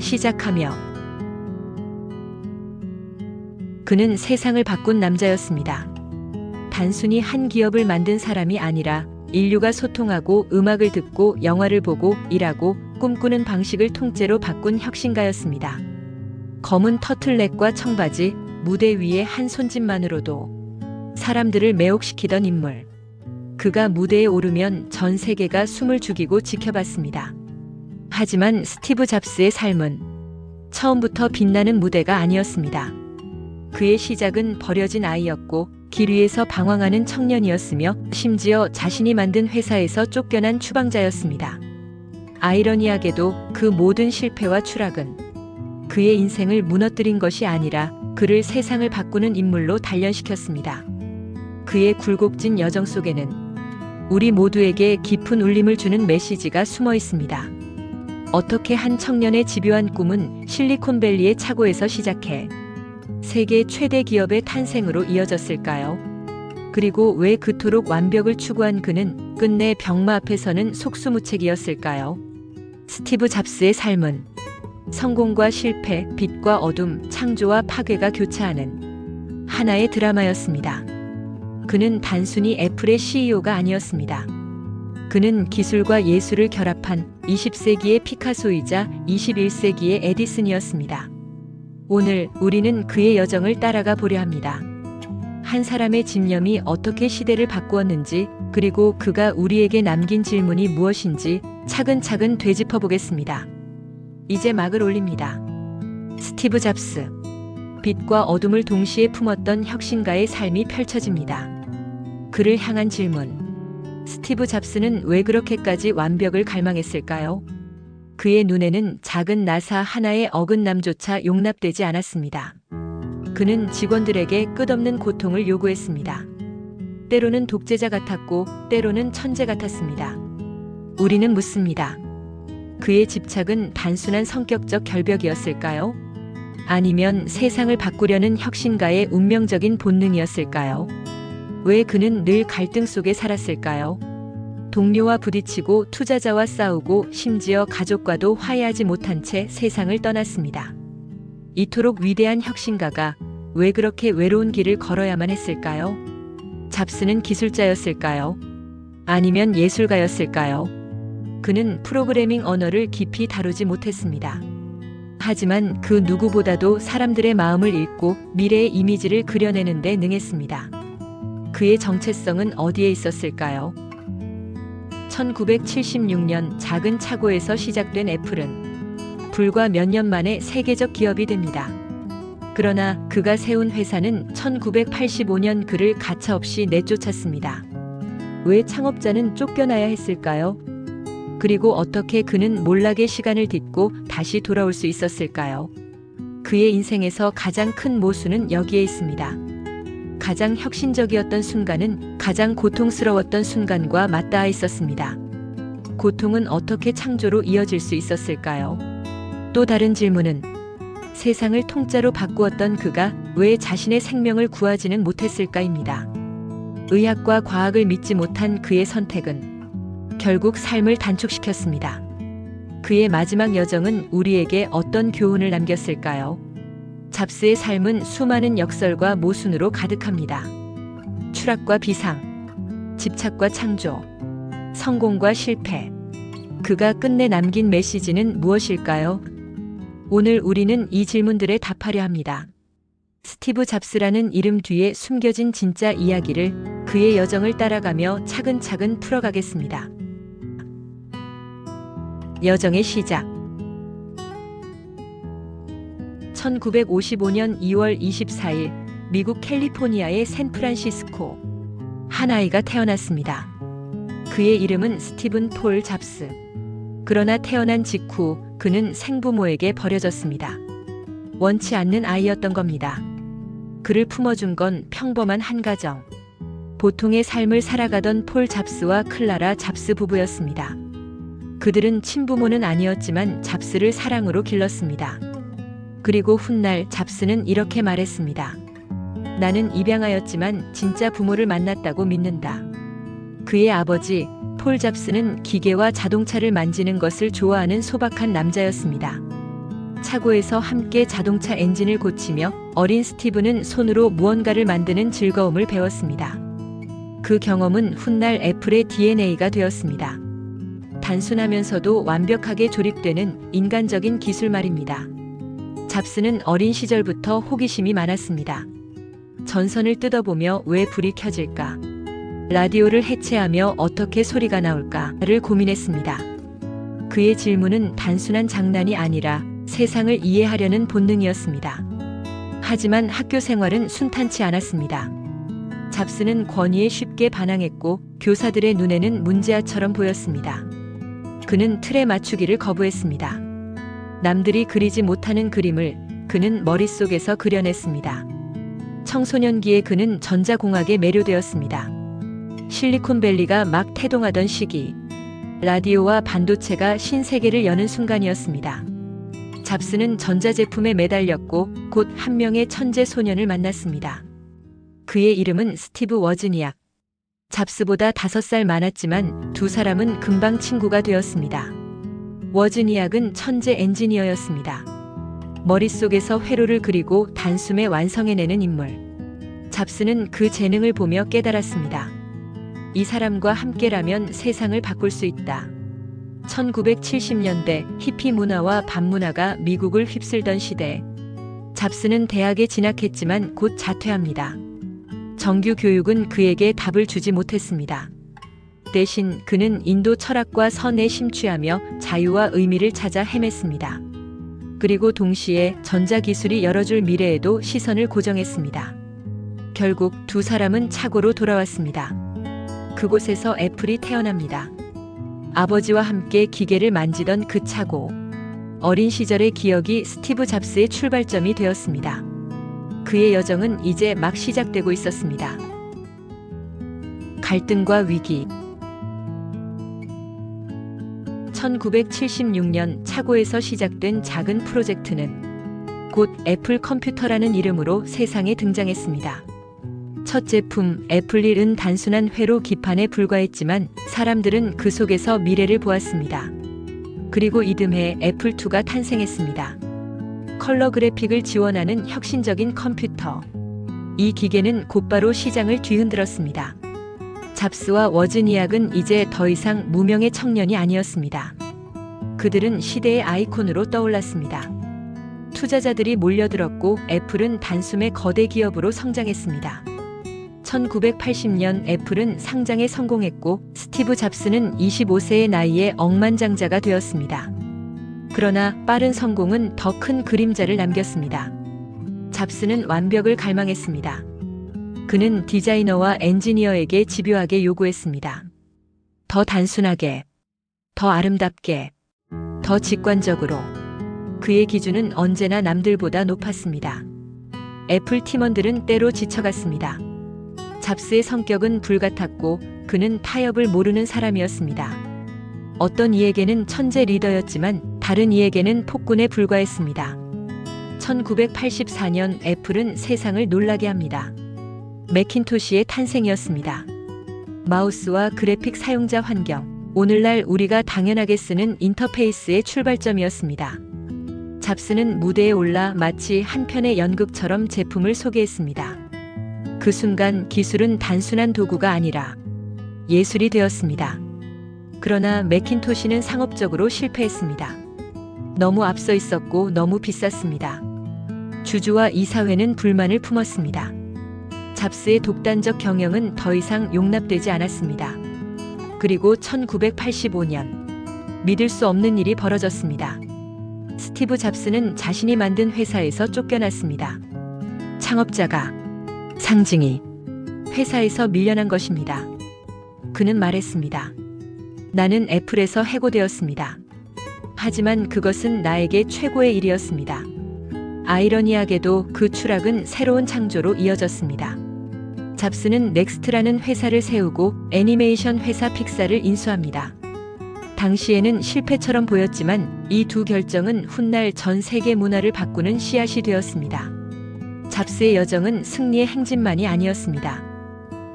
시작하며 그는 세상을 바꾼 남자였습니다. 단순히 한 기업을 만든 사람이 아니라 인류가 소통하고 음악을 듣고 영화를 보고 일하고 꿈꾸는 방식을 통째로 바꾼 혁신가였습니다. 검은 터틀넥과 청바지, 무대 위의 한 손짓만으로도 사람들을 매혹시키던 인물. 그가 무대에 오르면 전 세계가 숨을 죽이고 지켜봤습니다. 하지만 스티브 잡스의 삶은 처음부터 빛나는 무대가 아니었습니다. 그의 시작은 버려진 아이였고 길 위에서 방황하는 청년이었으며 심지어 자신이 만든 회사에서 쫓겨난 추방자였습니다. 아이러니하게도 그 모든 실패와 추락은 그의 인생을 무너뜨린 것이 아니라 그를 세상을 바꾸는 인물로 단련시켰습니다. 그의 굴곡진 여정 속에는 우리 모두에게 깊은 울림을 주는 메시지가 숨어 있습니다. 어떻게 한 청년의 집요한 꿈은 실리콘밸리의 착오에서 시작해 세계 최대 기업의 탄생으로 이어졌을까요? 그리고 왜 그토록 완벽을 추구한 그는 끝내 병마 앞에서는 속수무책이었을까요? 스티브 잡스의 삶은 성공과 실패, 빛과 어둠, 창조와 파괴가 교차하는 하나의 드라마였습니다. 그는 단순히 애플의 CEO가 아니었습니다. 그는 기술과 예술을 결합한 20세기의 피카소이자 21세기의 에디슨이었습니다. 오늘 우리는 그의 여정을 따라가 보려 합니다. 한 사람의 집념이 어떻게 시대를 바꾸었는지, 그리고 그가 우리에게 남긴 질문이 무엇인지 차근차근 되짚어 보겠습니다. 이제 막을 올립니다. 스티브 잡스. 빛과 어둠을 동시에 품었던 혁신가의 삶이 펼쳐집니다. 그를 향한 질문. 스티브 잡스는 왜 그렇게까지 완벽을 갈망했을까요? 그의 눈에는 작은 나사 하나의 어긋남조차 용납되지 않았습니다. 그는 직원들에게 끝없는 고통을 요구했습니다. 때로는 독재자 같았고 때로는 천재 같았습니다. 우리는 묻습니다. 그의 집착은 단순한 성격적 결벽이었을까요? 아니면 세상을 바꾸려는 혁신가의 운명적인 본능이었을까요? 왜 그는 늘 갈등 속에 살았을까요? 동료와 부딪히고 투자자와 싸우고 심지어 가족과도 화해하지 못한 채 세상을 떠났습니다. 이토록 위대한 혁신가가 왜 그렇게 외로운 길을 걸어야만 했을까요? 잡스는 기술자였을까요? 아니면 예술가였을까요? 그는 프로그래밍 언어를 깊이 다루지 못했습니다. 하지만 그 누구보다도 사람들의 마음을 읽고 미래의 이미지를 그려내는 데 능했습니다. 그의 정체성은 어디에 있었을까요? 1976년 작은 착오에서 시작된 애플은 불과 몇 년 만에 세계적 기업이 됩니다. 그러나 그가 세운 회사는 1985년 그를 가차없이 내쫓았습니다. 왜 창업자는 쫓겨나야 했을까요? 그리고 어떻게 그는 몰락의 시간을 딛고 다시 돌아올 수 있었을까요? 그의 인생에서 가장 큰 모순은 여기에 있습니다. 가장 혁신적이었던 순간은 가장 고통스러웠던 순간과 맞닿아 있었습니다. 고통은 어떻게 창조로 이어질 수 있었을까요? 또 다른 질문은 세상을 통째로 바꾸었던 그가 왜 자신의 생명을 구하지는 못했을까입니다. 의학과 과학을 믿지 못한 그의 선택은 결국 삶을 단축시켰습니다. 그의 마지막 여정은 우리에게 어떤 교훈을 남겼을까요? 잡스의 삶은 수많은 역설과 모순으로 가득합니다. 추락과 비상, 집착과 창조, 성공과 실패. 그가 끝내 남긴 메시지는 무엇일까요? 오늘 우리는 이 질문들에 답하려 합니다. 스티브 잡스라는 이름 뒤에 숨겨진 진짜 이야기를 그의 여정을 따라가며 차근차근 풀어가겠습니다. 여정의 시작. 1955년 2월 24일 미국 캘리포니아의 샌프란시스코. 한 아이가 태어났습니다. 그의 이름은 스티븐 폴 잡스. 그러나 태어난 직후 그는 생부모에게 버려졌습니다. 원치 않는 아이였던 겁니다. 그를 품어준 건 평범한 한 가정. 보통의 삶을 살아가던 폴 잡스와 클라라 잡스 부부였습니다. 그들은 친부모는 아니었지만 잡스를 사랑으로 길렀습니다. 그리고 훗날 잡스는 이렇게 말했습니다. 나는 입양하였지만 진짜 부모를 만났다고 믿는다. 그의 아버지 폴 잡스는 기계와 자동차를 만지는 것을 좋아하는 소박한 남자였습니다. 차고에서 함께 자동차 엔진을 고치며 어린 스티브는 손으로 무언가를 만드는 즐거움을 배웠습니다. 그 경험은 훗날 애플의 DNA가 되었습니다. 단순하면서도 완벽하게 조립되는 인간적인 기술 말입니다. 잡스는 어린 시절부터 호기심이 많았습니다. 전선을 뜯어보며 왜 불이 켜질까? 라디오를 해체하며 어떻게 소리가 나올까를 고민했습니다. 그의 질문은 단순한 장난이 아니라 세상을 이해하려는 본능이었습니다. 하지만 학교 생활은 순탄치 않았습니다. 잡스는 권위에 쉽게 반항했고 교사들의 눈에는 문제아처럼 보였습니다. 그는 틀에 맞추기를 거부했습니다. 남들이 그리지 못하는 그림을 그는 머릿속에서 그려냈습니다. 청소년기에 그는 전자공학에 매료되었습니다. 실리콘밸리가 막 태동하던 시기, 라디오와 반도체가 신세계를 여는 순간이었습니다. 잡스는 전자제품에 매달렸고 곧 한 명의 천재 소년을 만났습니다. 그의 이름은 스티브 워즈니악. 잡스보다 5살 많았지만 두 사람은 금방 친구가 되었습니다. 워즈니악은 천재 엔지니어였습니다. 머릿속에서 회로를 그리고 단숨에 완성해내는 인물. 잡스는 그 재능을 보며 깨달았습니다. 이 사람과 함께라면 세상을 바꿀 수 있다. 1970년대 히피 문화와 반문화가 미국을 휩쓸던 시대. 잡스는 대학에 진학했지만 곧 자퇴합니다. 정규 교육은 그에게 답을 주지 못했습니다. 대신 그는 인도 철학과 선에 심취하며 자유와 의미를 찾아 헤맸습니다. 그리고 동시에 전자기술이 열어줄 미래에도 시선을 고정했습니다. 결국 두 사람은 차고로 돌아왔습니다. 그곳에서 애플이 태어납니다. 아버지와 함께 기계를 만지던 그 차고. 어린 시절의 기억이 스티브 잡스의 출발점이 되었습니다. 그의 여정은 이제 막 시작되고 있었습니다. 갈등과 위기. 1976년 차고에서 시작된 작은 프로젝트는 곧 애플 컴퓨터라는 이름으로 세상에 등장했습니다. 첫 제품 애플1은 단순한 회로 기판에 불과했지만 사람들은 그 속에서 미래를 보았습니다. 그리고 이듬해 애플2가 탄생했습니다. 컬러 그래픽을 지원하는 혁신적인 컴퓨터. 이 기계는 곧바로 시장을 뒤흔들었습니다. 잡스와 워즈니악은 이제 더 이상 무명의 청년이 아니었습니다. 그들은 시대의 아이콘으로 떠올랐습니다. 투자자들이 몰려들었고 애플은 단숨에 거대 기업으로 성장했습니다. 1980년 애플은 상장에 성공했고 스티브 잡스는 25세의 나이에 억만장자가 되었습니다. 그러나 빠른 성공은 더 큰 그림자를 남겼습니다. 잡스는 완벽을 갈망했습니다. 그는 디자이너와 엔지니어에게 집요하게 요구했습니다. 더 단순하게, 더 아름답게, 더 직관적으로. 그의 기준은 언제나 남들보다 높았습니다. 애플 팀원들은 때로 지쳐갔습니다. 잡스의 성격은 불같았고 그는 타협을 모르는 사람이었습니다. 어떤 이에게는 천재 리더였지만 다른 이에게는 폭군에 불과했습니다. 1984년 애플은 세상을 놀라게 합니다. 매킨토시의 탄생이었습니다. 마우스와 그래픽 사용자 환경, 오늘날 우리가 당연하게 쓰는 인터페이스의 출발점이었습니다. 잡스는 무대에 올라 마치 한 편의 연극처럼 제품을 소개했습니다. 그 순간 기술은 단순한 도구가 아니라 예술이 되었습니다. 그러나 매킨토시는 상업적으로 실패했습니다. 너무 앞서 있었고 너무 비쌌습니다. 주주와 이사회는 불만을 품었습니다. 잡스의 독단적 경영은 더 이상 용납되지 않았습니다. 그리고 1985년 믿을 수 없는 일이 벌어졌습니다. 스티브 잡스는 자신이 만든 회사에서 쫓겨났습니다. 창업자가, 상징이 회사에서 밀려난 것입니다. 그는 말했습니다. 나는 애플에서 해고되었습니다. 하지만 그것은 나에게 최고의 일이었습니다. 아이러니하게도 그 추락은 새로운 창조로 이어졌습니다. 잡스는 넥스트라는 회사를 세우고 애니메이션 회사 픽사를 인수합니다. 당시에는 실패처럼 보였지만 이 두 결정은 훗날 전 세계 문화를 바꾸는 씨앗이 되었습니다. 잡스의 여정은 승리의 행진만이 아니었습니다.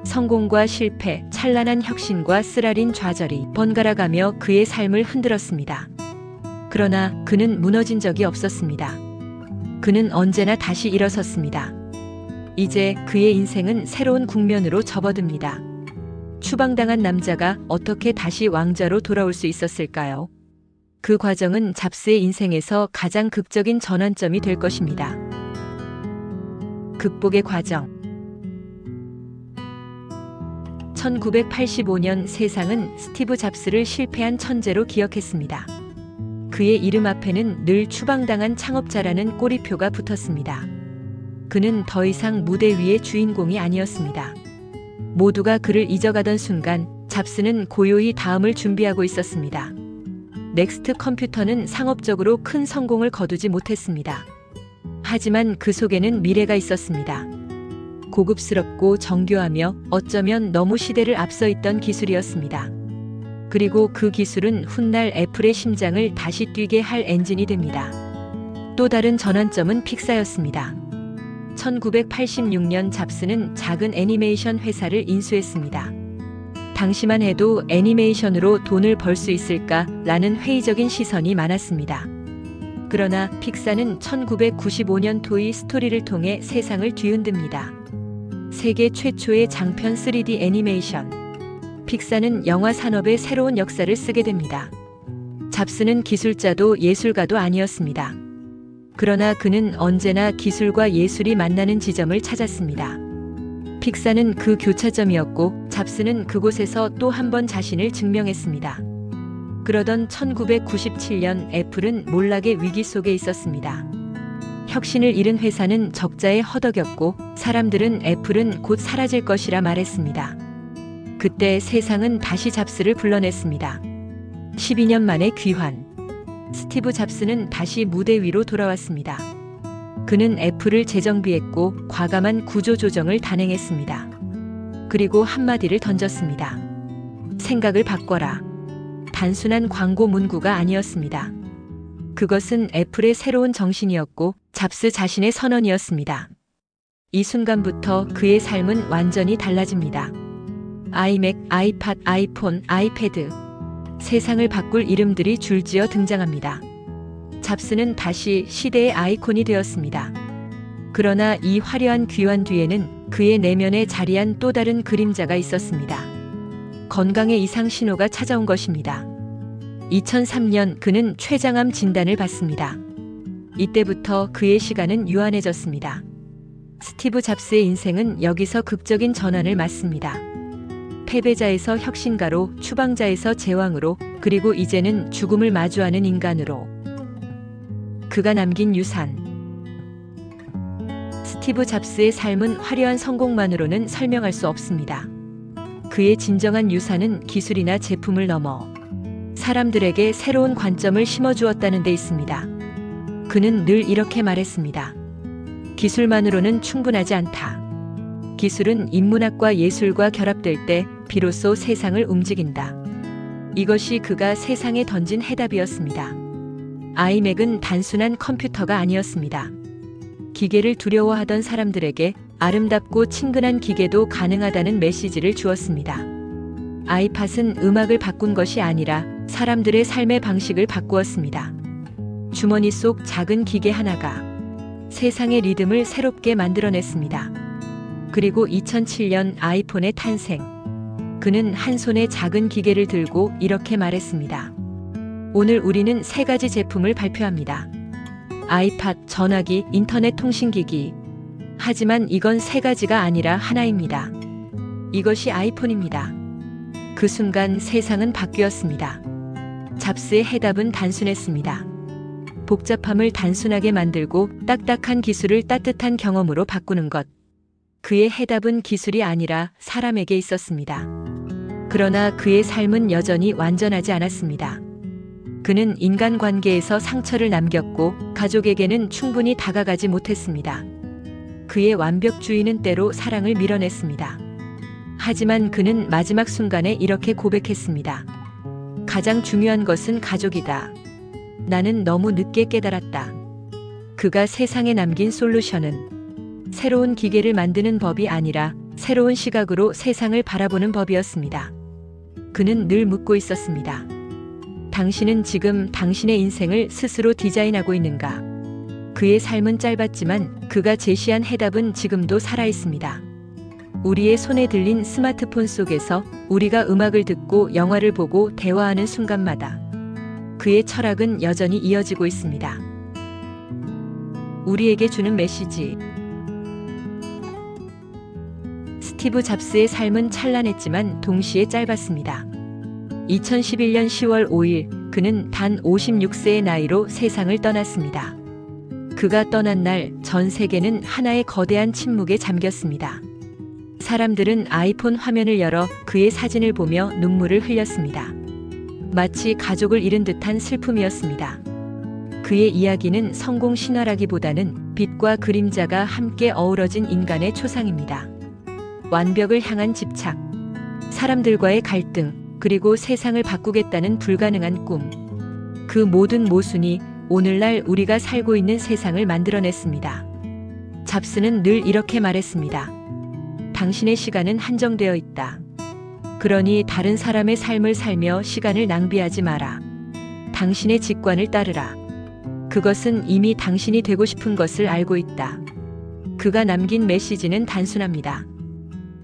성공과 실패, 찬란한 혁신과 쓰라린 좌절이 번갈아가며 그의 삶을 흔들었습니다. 그러나 그는 무너진 적이 없었습니다. 그는 언제나 다시 일어섰습니다. 이제 그의 인생은 새로운 국면으로 접어듭니다. 추방당한 남자가 어떻게 다시 왕자로 돌아올 수 있었을까요? 그 과정은 잡스의 인생에서 가장 극적인 전환점이 될 것입니다. 극복의 과정. 1985년 세상은 스티브 잡스를 실패한 천재로 기억했습니다. 그의 이름 앞에는 늘 추방당한 창업자라는 꼬리표가 붙었습니다. 그는 더 이상 무대 위의 주인공이 아니었습니다. 모두가 그를 잊어가던 순간 잡스는 고요히 다음을 준비하고 있었습니다. 넥스트 컴퓨터는 상업적으로 큰 성공을 거두지 못했습니다. 하지만 그 속에는 미래가 있었습니다. 고급스럽고 정교하며 어쩌면 너무 시대를 앞서 있던 기술이었습니다. 그리고 그 기술은 훗날 애플의 심장을 다시 뛰게 할 엔진이 됩니다. 또 다른 전환점은 픽사였습니다. 1986년 잡스는 작은 애니메이션 회사를 인수했습니다. 당시만 해도 애니메이션으로 돈을 벌 수 있을까라는 회의적인 시선이 많았습니다. 그러나 픽사는 1995년 토이 스토리를 통해 세상을 뒤흔듭니다. 세계 최초의 장편 3D 애니메이션. 픽사는 영화 산업의 새로운 역사를 쓰게 됩니다. 잡스는 기술자도 예술가도 아니었습니다. 그러나 그는 언제나 기술과 예술이 만나는 지점을 찾았습니다. 픽사는 그 교차점이었고 잡스는 그곳에서 또 한 번 자신을 증명했습니다. 그러던 1997년 애플은 몰락의 위기 속에 있었습니다. 혁신을 잃은 회사는 적자에 허덕였고 사람들은 애플은 곧 사라질 것이라 말했습니다. 그때 세상은 다시 잡스를 불러냈습니다. 12년 만에 귀환. 스티브 잡스는 다시 무대 위로 돌아왔습니다. 그는 애플을 재정비했고 과감한 구조조정을 단행했습니다. 그리고 한마디를 던졌습니다. 생각을 바꿔라. 단순한 광고 문구가 아니었습니다. 그것은 애플의 새로운 정신이었고 잡스 자신의 선언이었습니다. 이 순간부터 그의 삶은 완전히 달라집니다. 아이맥, 아이팟, 아이폰, 아이패드. 세상을 바꿀 이름들이 줄지어 등장합니다. 잡스는 다시 시대의 아이콘이 되었습니다. 그러나 이 화려한 귀환 뒤에는 그의 내면에 자리한 또 다른 그림자가 있었습니다. 건강의 이상 신호가 찾아온 것입니다. 2003년 그는 췌장암 진단을 받습니다. 이때부터 그의 시간은 유한해졌습니다. 스티브 잡스의 인생은 여기서 극적인 전환을 맞습니다. 패배자에서 혁신가로, 추방자에서 제왕으로, 그리고 이제는 죽음을 마주하는 인간으로. 그가 남긴 유산. 스티브 잡스의 삶은 화려한 성공만으로는 설명할 수 없습니다. 그의 진정한 유산은 기술이나 제품을 넘어 사람들에게 새로운 관점을 심어주었다는 데 있습니다. 그는 늘 이렇게 말했습니다. 기술만으로는 충분하지 않다. 기술은 인문학과 예술과 결합될 때 비로소 세상을 움직인다. 이것이 그가 세상에 던진 해답이었습니다. 아이맥은 단순한 컴퓨터가 아니었습니다. 기계를 두려워하던 사람들에게 아름답고 친근한 기계도 가능하다는 메시지를 주었습니다. 아이팟은 음악을 바꾼 것이 아니라 사람들의 삶의 방식을 바꾸었습니다. 주머니 속 작은 기계 하나가 세상의 리듬을 새롭게 만들어냈습니다. 그리고 2007년 아이폰의 탄생. 그는 한 손에 작은 기계를 들고 이렇게 말했습니다. 오늘 우리는 3가지 제품을 발표합니다. 아이팟, 전화기, 인터넷 통신기기. 하지만 이건 3가지가 아니라 하나입니다. 이것이 아이폰입니다. 그 순간 세상은 바뀌었습니다. 잡스의 해답은 단순했습니다. 복잡함을 단순하게 만들고 딱딱한 기술을 따뜻한 경험으로 바꾸는 것. 그의 해답은 기술이 아니라 사람에게 있었습니다. 그러나 그의 삶은 여전히 완전하지 않았습니다. 그는 인간관계에서 상처를 남겼고 가족에게는 충분히 다가가지 못했습니다. 그의 완벽주의는 때로 사랑을 밀어냈습니다. 하지만 그는 마지막 순간에 이렇게 고백했습니다. 가장 중요한 것은 가족이다. 나는 너무 늦게 깨달았다. 그가 세상에 남긴 솔루션은 새로운 기계를 만드는 법이 아니라 새로운 시각으로 세상을 바라보는 법이었습니다. 그는 늘 묻고 있었습니다. 당신은 지금 당신의 인생을 스스로 디자인하고 있는가? 그의 삶은 짧았지만 그가 제시한 해답은 지금도 살아있습니다. 우리의 손에 들린 스마트폰 속에서 우리가 음악을 듣고 영화를 보고 대화하는 순간마다 그의 철학은 여전히 이어지고 있습니다. 우리에게 주는 메시지. 스티브 잡스의 삶은 찬란했지만 동시에 짧았습니다. 2011년 10월 5일 그는 단 56세의 나이로 세상을 떠났습니다. 그가 떠난 날 전 세계는 하나의 거대한 침묵에 잠겼습니다. 사람들은 아이폰 화면을 열어 그의 사진을 보며 눈물을 흘렸습니다. 마치 가족을 잃은 듯한 슬픔이었습니다. 그의 이야기는 성공 신화라기보다는 빛과 그림자가 함께 어우러진 인간의 초상입니다. 완벽을 향한 집착, 사람들과의 갈등, 그리고 세상을 바꾸겠다는 불가능한 꿈. 그 모든 모순이 오늘날 우리가 살고 있는 세상을 만들어냈습니다. 잡스는 늘 이렇게 말했습니다. 당신의 시간은 한정되어 있다. 그러니 다른 사람의 삶을 살며 시간을 낭비하지 마라. 당신의 직관을 따르라. 그것은 이미 당신이 되고 싶은 것을 알고 있다. 그가 남긴 메시지는 단순합니다.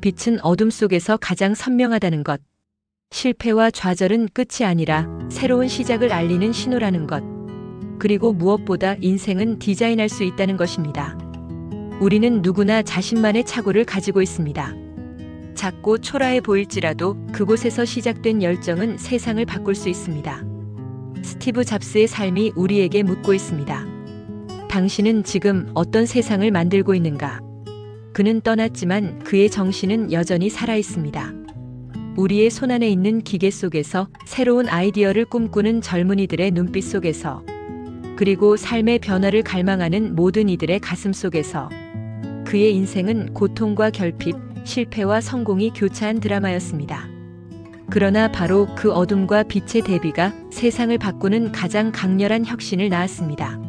빛은 어둠 속에서 가장 선명하다는 것. 실패와 좌절은 끝이 아니라 새로운 시작을 알리는 신호라는 것. 그리고 무엇보다 인생은 디자인할 수 있다는 것입니다. 우리는 누구나 자신만의 착오를 가지고 있습니다. 작고 초라해 보일지라도 그곳에서 시작된 열정은 세상을 바꿀 수 있습니다. 스티브 잡스의 삶이 우리에게 묻고 있습니다. 당신은 지금 어떤 세상을 만들고 있는가? 그는 떠났지만 그의 정신은 여전히 살아 있습니다. 우리의 손안에 있는 기계 속에서, 새로운 아이디어를 꿈꾸는 젊은이들의 눈빛 속에서, 그리고 삶의 변화를 갈망하는 모든 이들의 가슴 속에서 그의 인생은 고통과 결핍, 실패와 성공이 교차한 드라마였습니다. 그러나 바로 그 어둠과 빛의 대비가 세상을 바꾸는 가장 강렬한 혁신을 낳았습니다.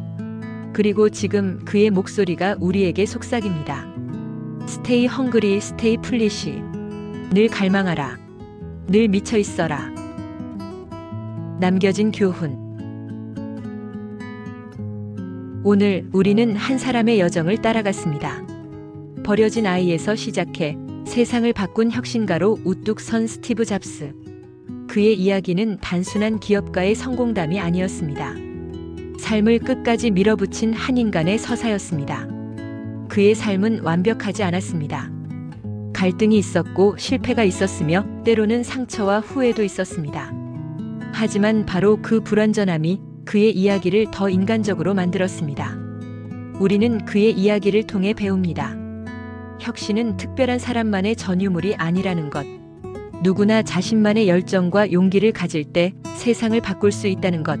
그리고 지금 그의 목소리가 우리에게 속삭입니다. Stay hungry, stay foolish. 늘 갈망하라. 늘 미쳐 있어라. 남겨진 교훈. 오늘 우리는 한 사람의 여정을 따라갔습니다. 버려진 아이에서 시작해 세상을 바꾼 혁신가로 우뚝 선 스티브 잡스. 그의 이야기는 단순한 기업가의 성공담이 아니었습니다. 삶을 끝까지 밀어붙인 한 인간의 서사였습니다. 그의 삶은 완벽하지 않았습니다. 갈등이 있었고 실패가 있었으며 때로는 상처와 후회도 있었습니다. 하지만 바로 그 불완전함이 그의 이야기를 더 인간적으로 만들었습니다. 우리는 그의 이야기를 통해 배웁니다. 혁신은 특별한 사람만의 전유물이 아니라는 것. 누구나 자신만의 열정과 용기를 가질 때 세상을 바꿀 수 있다는 것.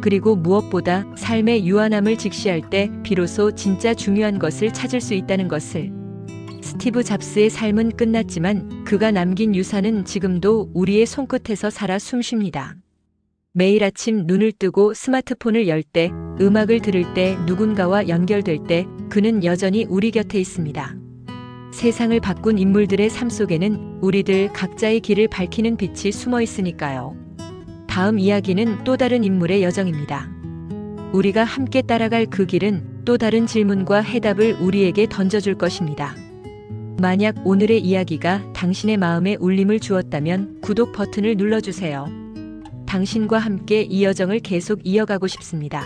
그리고 무엇보다 삶의 유한함을 직시할 때 비로소 진짜 중요한 것을 찾을 수 있다는 것을. 스티브 잡스의 삶은 끝났지만 그가 남긴 유산은 지금도 우리의 손끝에서 살아 숨쉽니다. 매일 아침 눈을 뜨고 스마트폰을 열 때, 음악을 들을 때, 누군가와 연결될 때 그는 여전히 우리 곁에 있습니다. 세상을 바꾼 인물들의 삶 속에는 우리들 각자의 길을 밝히는 빛이 숨어 있으니까요. 다음 이야기는 또 다른 인물의 여정입니다. 우리가 함께 따라갈 그 길은 또 다른 질문과 해답을 우리에게 던져줄 것입니다. 만약 오늘의 이야기가 당신의 마음에 울림을 주었다면 구독 버튼을 눌러주세요. 당신과 함께 이 여정을 계속 이어가고 싶습니다.